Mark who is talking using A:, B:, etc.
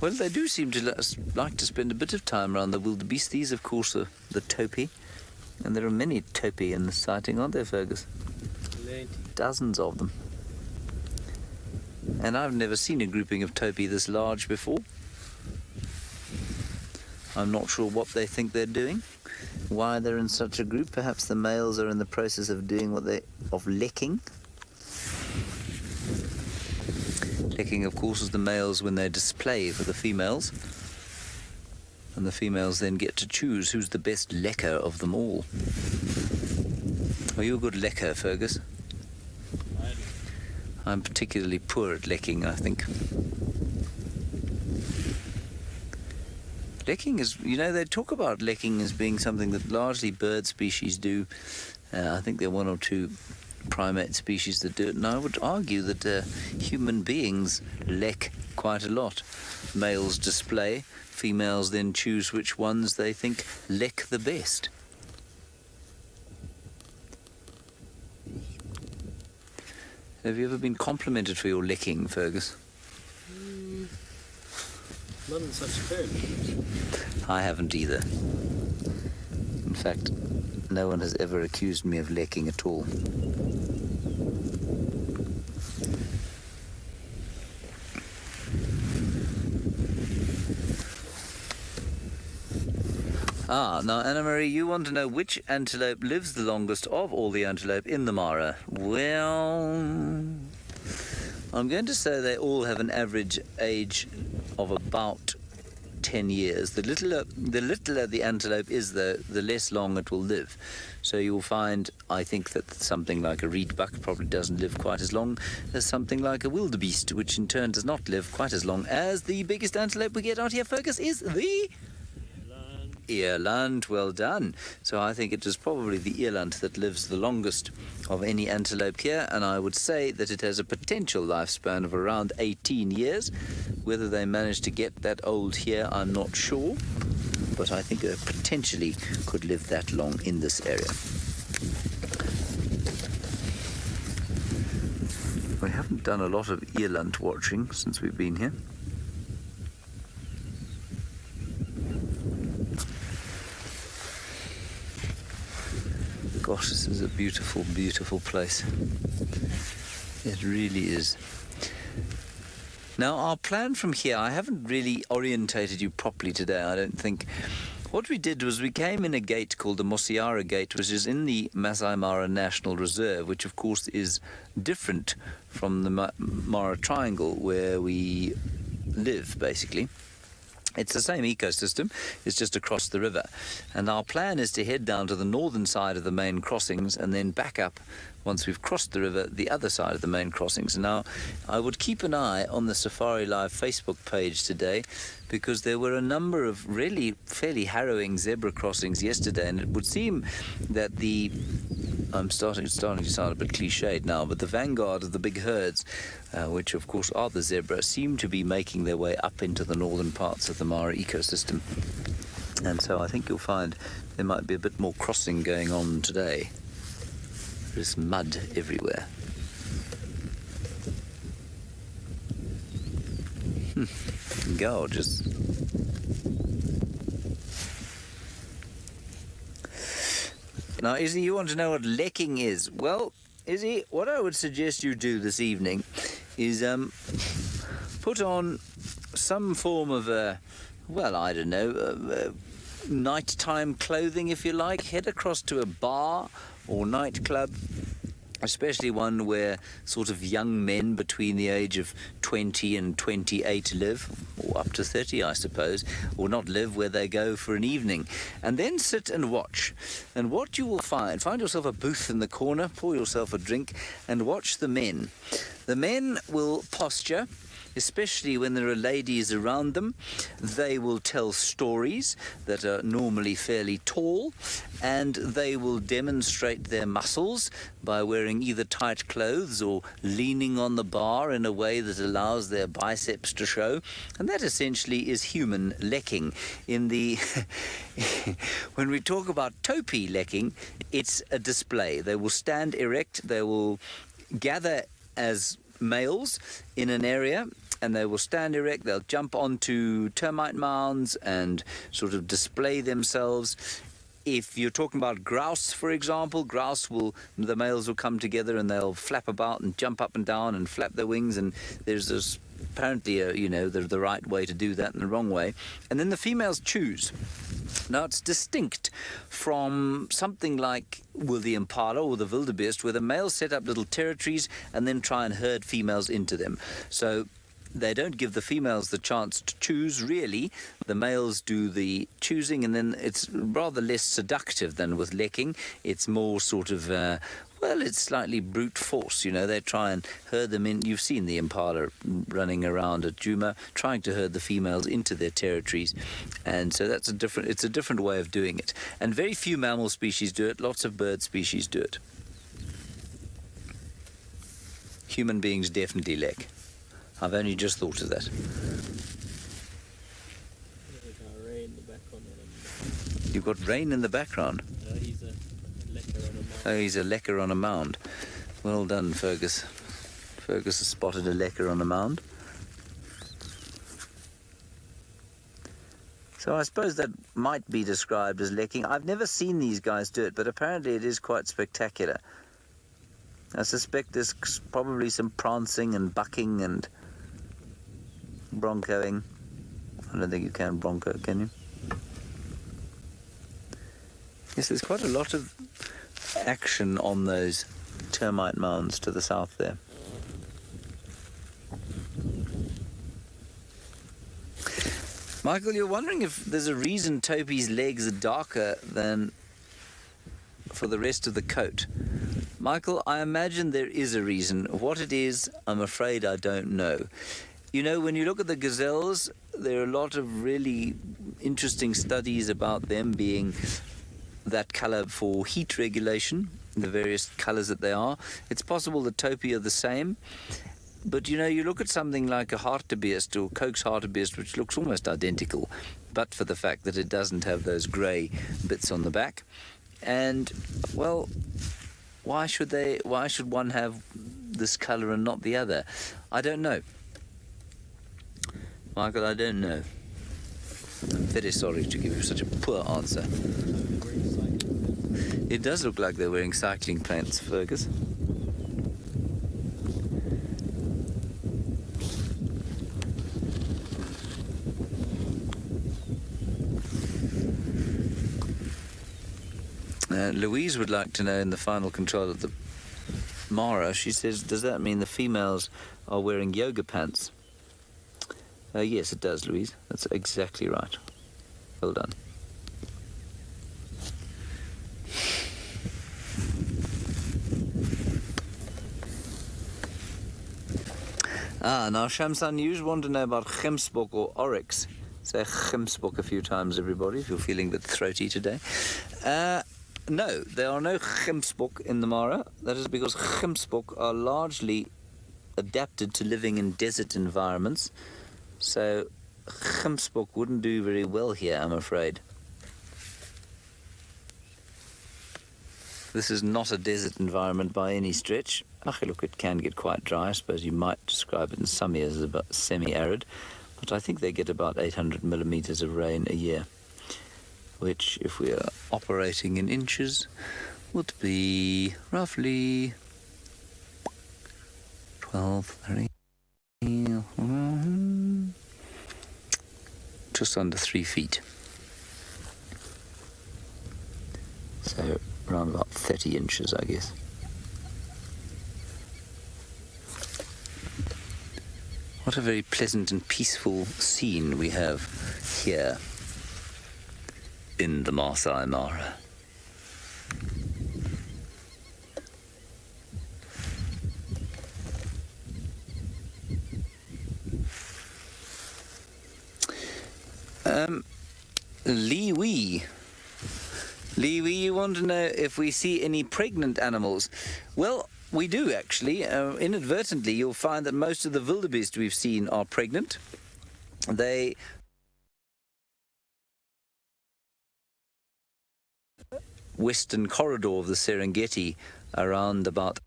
A: Well, they do seem to like to spend a bit of time around the wildebeest. These, of course, are the Topi. And there are many Topi in the sighting, aren't there, Fergus?
B: Plenty.
A: Dozens of them. And I've never seen a grouping of Topi this large before. I'm not sure what they think they're doing, why they're in such a group. Perhaps the males are in the process of doing of lecking. Lecking, of course, is the males when they display for the females. And the females then get to choose who's the best lecker of them all. Are you a good lecker, Fergus? I'm particularly poor at lecking, I think. Lecking is, they talk about lecking as being something that largely bird species do. I think there are one or two primate species that do it, and I would argue that human beings leck quite a lot. Males display, females then choose which ones they think leck the best. Have you ever been complimented for your lecking, Fergus?
B: Not in such terms.
A: I haven't either. In fact, no one has ever accused me of lecking at all. Now, Anna-Marie, you want to know which antelope lives the longest of all the antelope in the Mara. Well, I'm going to say they all have an average age of about 10 years. The littler the antelope is, the less long it will live. So you'll find, I think, that something like a reedbuck probably doesn't live quite as long as something like a wildebeest, which in turn does not live quite as long as the biggest antelope we get out here, Fergus, is the earland. Well done. So I think it is probably the earland that lives the longest of any antelope here, and I would say that it has a potential lifespan of around 18 years. Whether they manage to get that old here, I'm not sure, but I think it potentially could live that long in this area. We haven't done a lot of earland watching since we've been here. Gosh, this is a beautiful, beautiful place. It really is. Now, our plan from here, I haven't really orientated you properly today, I don't think. What we did was we came in a gate called the Mosiara Gate, which is in the Masai Mara National Reserve, which of course is different from the Mara Triangle where we live, basically. It's the same ecosystem, it's just across the river. And our plan is to head down to the northern side of the main crossings and then back up, once we've crossed the river, the other side of the main crossings. Now, I would keep an eye on the Safari Live Facebook page today, because there were a number of really fairly harrowing zebra crossings yesterday, and it would seem that it's starting to sound a bit cliched now, but the vanguard of the big herds, which of course are the zebra, seem to be making their way up into the northern parts of the Mara ecosystem. And so I think you'll find there might be a bit more crossing going on today. There's mud everywhere. Gorgeous. Now, Izzy, you want to know what lecking is? Well, Izzy, what I would suggest you do this evening is put on some form of nighttime clothing, if you like. Head across to a bar or nightclub, especially one where sort of young men between the age of 20 and 28 live, or up to 30, I suppose, or not live, where they go for an evening, and then sit and watch. And what you will find yourself a booth in the corner, pour yourself a drink, and watch the men. The men will posture, especially when there are ladies around them. They will tell stories that are normally fairly tall, and they will demonstrate their muscles by wearing either tight clothes or leaning on the bar in a way that allows their biceps to show. And that essentially is human lecking. When we talk about Topi lecking, it's a display. They will stand erect, they will gather as males in an area, and they will stand erect. They'll jump onto termite mounds and sort of display themselves. If you're talking about grouse, for example, the males will come together and they'll flap about and jump up and down and flap their wings, and there's this apparently the right way to do that and the wrong way. And then the females choose. Now, it's distinct from something like, well, the impala or the wildebeest, where the males set up little territories and then try and herd females into them. So they don't give the females the chance to choose, really. The males do the choosing, and then it's rather less seductive than with lekking. It's more sort of, well, it's slightly brute force, They try and herd them in. You've seen the impala running around at Djuma, trying to herd the females into their territories. And so it's a different way of doing it. And very few mammal species do it. Lots of bird species do it. Human beings definitely lek. I've only just thought of that. You've got rain in the background.
B: He's a lekker on a mound.
A: Oh, he's a lekker on a mound. Well done, Fergus. Fergus has spotted a lekker on a mound. So I suppose that might be described as lekking. I've never seen these guys do it, but apparently it is quite spectacular. I suspect there's probably some prancing and bucking and broncoing. I don't think you can bronco, can you? Yes, there's quite a lot of action on those termite mounds to the south there. Michael, you're wondering if there's a reason Topi's legs are darker than for the rest of the coat. Michael, I imagine there is a reason. What it is, I'm afraid I don't know. When you look at the gazelles, there are a lot of really interesting studies about them being that color for heat regulation, the various colors that they are. It's possible that Topi are the same. But, you look at something like a hartebeest or Koch's hartebeest, which looks almost identical, but for the fact that it doesn't have those grey bits on the back. And, well, why should one have this colour and not the other? I don't know. Michael, I don't know. I'm very sorry to give you such a poor answer. It does look like they're wearing cycling pants, Fergus. Louise would like to know in the final control of the Mara, she says, does that mean the females are wearing yoga pants? Yes, it does, Louise. That's exactly right. Well done. Now Shamsan, you want to know about gemsbok or oryx. Say gemsbok a few times, everybody, if you're feeling a bit throaty today. No, there are no gemsbok in the Mara. That is because gemsbok are largely adapted to living in desert environments. So gemsbok wouldn't do very well here, I'm afraid. This is not a desert environment by any stretch. Look, it can get quite dry. I suppose you might describe it in some years as about semi-arid. But I think they get about 800 millimeters of rain a year, which, if we are operating in inches, would be roughly 12, just under 3 feet. So around about 30 inches, I guess. What a very pleasant and peaceful scene we have here in the Masai Mara. Lee Wee, you want to know if we see any pregnant animals? Well, we do actually. Inadvertently, you'll find that most of the wildebeest we've seen are pregnant. They western corridor of the Serengeti, around about